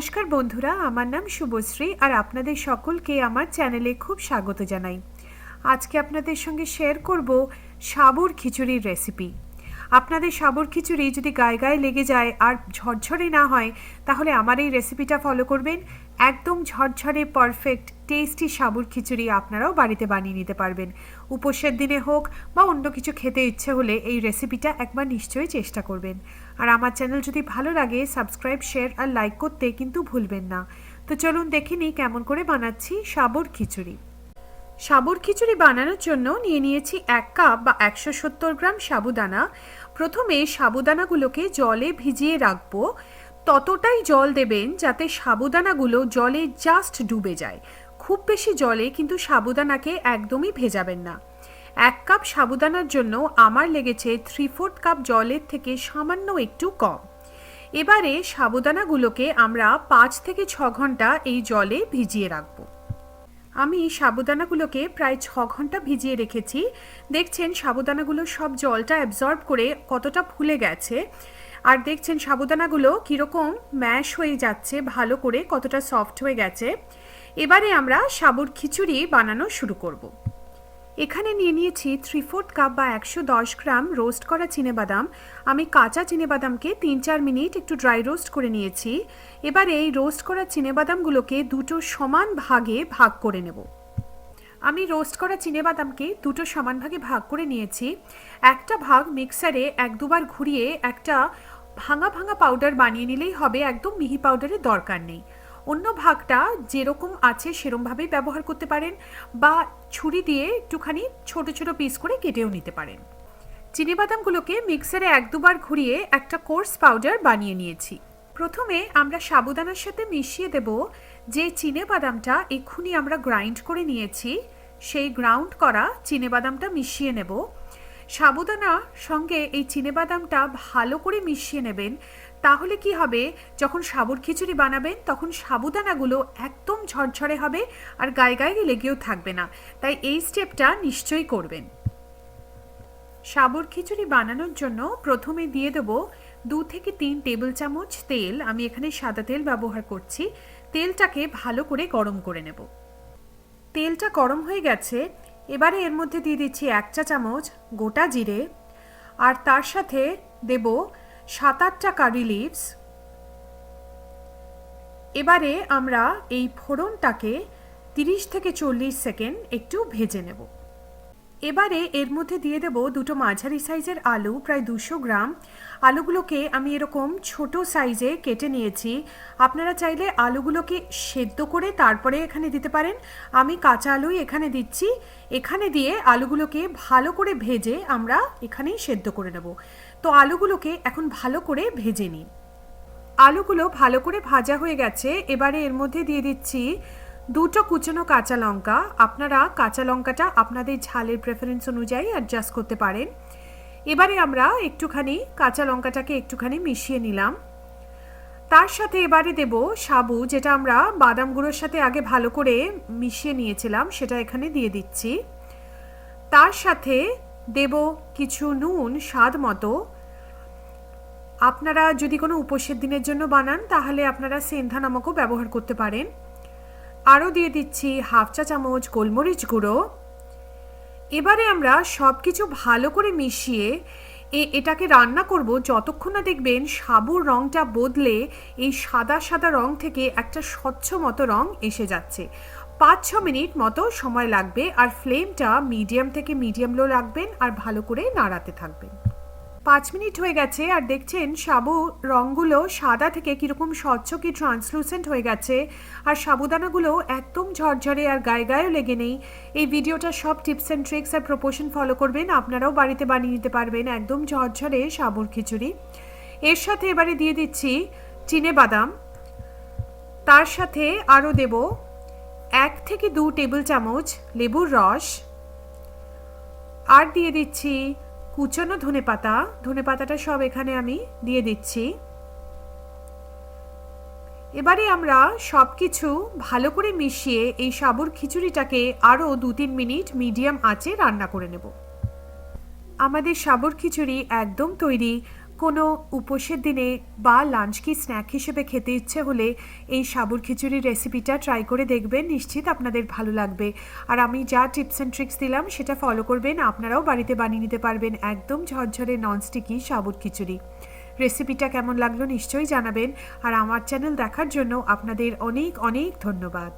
নমস্কার বন্ধুরা, আমার নাম শুভশ্রী আর আপনাদের সকলকে আমার চ্যানেলে খুব স্বাগত জানাই। আজকে আপনাদের সঙ্গে শেয়ার করব সাবুর খিচুড়ির রেসিপি। আপনাদের সাবুর খিচুড়ি যদি গায়ে গায়ে লেগে যায় আর ঝরঝরে না হয়, তাহলে আমার এই রেসিপিটা ফলো করবেন। একদম ঝরঝরে পারফেক্ট টেস্টি সাবুর খিচুড়ি আপনারাও বাড়িতে বানিয়ে নিতে পারবেন। উপোসের দিনে হোক বা অন্য কিছু খেতে ইচ্ছে হলে এই রেসিপিটা একবার নিশ্চয়ই চেষ্টা করবেন। আর আমার চ্যানেল যদি ভালো লাগে সাবস্ক্রাইব, শেয়ার আর লাইক করতে কিন্তু ভুলবেন না। তো চলুন দেখে নিই কেমন করে বানাচ্ছি সাবুর খিচুড়ি। সাবুর খিচুড়ি বানানোর জন্য নিয়ে নিয়েছি 1 কাপ বা 170 গ্রাম সাবুদানা। প্রথমে সাবুদানাগুলোকে জলে ভিজিয়ে রাখবো। ততটাই জল দেবেন যাতে সাবুদানাগুলো জলে জাস্ট ডুবে যায়। খুব বেশি জলে কিন্তু সাবুদানাকে একদমই ভেজাবেন না। 1 কাপ সাবুদানার জন্য আমার লেগেছে 3/4 কাপ জলের থেকে সামান্য একটু কম। এবারে সাবুদানাগুলোকে আমরা 5 থেকে 6 ঘন্টা এই জলে ভিজিয়ে রাখবো। আমি সাবুদানাগুলোকে প্রায় 6 ঘন্টা ভিজিয়ে রেখেছি। দেখছেন সাবুদানাগুলো সব জলটা অ্যাবজর্ব করে কতটা ফুলে গেছে। আর দেখছেন সাবুদানাগুলো কীরকম ম্যাশ হয়ে যাচ্ছে, ভালো করে কতটা সফট হয়ে গেছে। এবারে আমরা সাবুর খিচুড়ি বানানো শুরু করব। এখানে নিয়ে নিয়েছি 3/4 কাপ বা 110 গ্রাম রোস্ট করা চিনেবাদাম। আমি কাঁচা চিনেবাদামকে 3-4 মিনিট একটু ড্রাই রোস্ট করে নিয়েছি। এবারে এই রোস্ট করা চিনেবাদামগুলোকে দুটো সমান ভাগে ভাগ করে নেব। আমি রোস্ট করা চিনেবাদামকে দুটো সমান ভাগে ভাগ করে নিয়েছি। একটা ভাগ মিক্সারে 1-2 বার ঘুরিয়ে একটা ভাঙা ভাঙা পাউডার বানিয়ে নিলেই হবে, একদম মিহি পাউডারের দরকার নেই। অন্য ভাগটা যেরকম আছে সেরকমভাবেই ব্যবহার করতে পারেন বা ছুরি দিয়ে একটুখানি ছোট ছোট পিস করে কেটেও নিতে পারেন। চিনেবাদামগুলোকে মিক্সারে 1-2 বার ঘুরিয়ে একটা কোর্স পাউডার বানিয়ে নিয়েছি। প্রথমে আমরা সাবুদানার সাথে মিশিয়ে দেব যে চিনেবাদামটা এক্ষুনি আমরা গ্রাইন্ড করে নিয়েছি, সেই গ্রাউন্ড করা চিনেবাদামটা মিশিয়ে নেব। সাবুদানার সঙ্গে এই চিনেবাদামটা ভালো করে মিশিয়ে নেবেন। তাহলে কি হবে, যখন সাবুর খিচুড়ি বানাবেন তখন সাবুদানাগুলো একদম ঝরঝরে হবে আর গায়ে গায়ে লেগেও থাকবে না। তাই এই স্টেপটা নিশ্চয়ই করবেন। সাবুর খিচুড়ি বানানোর জন্য প্রথমে দিয়ে দেব 2 থেকে 3 টেবিল চামচ তেল। আমি এখানে সাদা তেল ব্যবহার করছি। তেলটাকে ভালো করে গরম করে নেব। তেলটা গরম হয়ে গেছে। এবারে এর মধ্যে দিয়ে দিচ্ছি 1 চা চামচ গোটা জিরে, আর তার সাথে দেব 7-8টা কারি লিভস। এবারে আমরা এই ফোড়নটাকে 30 থেকে 40 সেকেন্ড একটু ভেজে নেব। এবারে এর মধ্যে দিয়ে দেব দুটো মাঝারি সাইজের আলু, প্রায় 200 গ্রাম। আলুগুলোকে আমি এরকম ছোট সাইজে কেটে নিয়েছি। আপনারা চাইলে আলুগুলোকে সেদ্ধ করে তারপরে এখানে দিতে পারেন। আমি কাঁচা আলুই এখানে দিচ্ছি। এখানে দিয়ে আলুগুলোকে ভালো করে ভেজে আমরা এখানেই সেদ্ধ করে নেব। তো আলুগুলোকে এখন ভালো করে ভেজে নিই। আলুগুলো ভালো করে ভাজা হয়ে গেছে। এবারে এর মধ্যে দিয়ে দিচ্ছি 2টো কুচনো কাঁচা লঙ্কা। আপনারা কাঁচা লঙ্কাটা আপনাদের ঝালের প্রেফারেন্স অনুযায়ী অ্যাডজাস্ট করতে পারেন। এবারে আমরা একটুখানি কাঁচা লঙ্কাটাকে একটুখানি মিশিয়ে নিলাম। তার সাথে এবারে দেব সাবু, যেটা আমরা বাদাম গুঁড়োর সাথে আগে ভালো করে মিশিয়ে নিয়েছিলাম, সেটা এখানে দিয়ে দিচ্ছি। তার সাথে দেব কিছু নুন স্বাদ মতো। আপনারা যদি কোনো উপোসের দিনের জন্য বানান তাহলে আপনারা সেন্ধা নমকও ব্যবহার করতে পারেন। আরও দিয়ে দিচ্ছি 1/2 চা চামচ গোলমরিচ গুঁড়ো। এবারে আমরা সব কিছু ভালো করে মিশিয়ে এটাকে রান্না করব যতক্ষণ না দেখবেন সাবুর রঙটা বদলে এই সাদা সাদা রং থেকে একটা স্বচ্ছ মতো রং এসে যাচ্ছে। 5-6 মিনিট মতো সময় লাগবে। আর ফ্লেমটা মিডিয়াম থেকে মিডিয়াম লো রাখবেন আর ভালো করে নাড়াতে থাকবেন। 5 মিনিট হয়ে গেছে আর দেখছেন সাবু রঙগুলো সাদা থেকে কীরকম স্বচ্ছ কি ট্রান্সলুসেন্ট হয়ে গেছে। আর সাবুদানাগুলো একদম ঝরঝরে আর গায়ে গায়েও লেগে নেই। এই ভিডিওটা সব টিপস অ্যান্ড ট্রিক্স আর প্রপোর্শন ফলো করবেন, আপনারাও বাড়িতে বানিয়ে নিতে পারবেন একদম ঝরঝরে সাবুর খিচুড়ি। এর সাথে এবারে দিয়ে দিচ্ছি চিনেবাদাম। তার সাথে আরও দেব 1 থেকে 2 টেবিল চামচ লেবুর রস। আর দিয়ে দিচ্ছি কুচনো ধনেপাতা। ধনেপাতাটা সব এখানে আমি দিয়ে দিচ্ছি। এবারে আমরা সব কিছু ভালো করে মিশিয়ে এই সাবুর খিচুড়িটাকে আরও 2-3 মিনিট মিডিয়াম আঁচে রান্না করে নেব। আমাদের সাবুর খিচুড়ি একদম তৈরি। কোনো উপোসের দিনে বা লাঞ্চ কি স্ন্যাক হিসেবে খেতে ইচ্ছে হলে এই সাবুর খিচুড়ির রেসিপিটা ট্রাই করে দেখবেন, নিশ্চিত আপনাদের ভালো লাগবে। আর আমি যা টিপস অ্যান্ড ট্রিক্স দিলাম সেটা ফলো করবেন, আপনারাও বাড়িতে বানিয়ে নিতে পারবেন একদম ঝরঝরে ননস্টিকি সাবুর খিচুড়ি। রেসিপিটা কেমন লাগলো নিশ্চয়ই জানাবেন। আর আমার চ্যানেল দেখার জন্য আপনাদের অনেক অনেক ধন্যবাদ।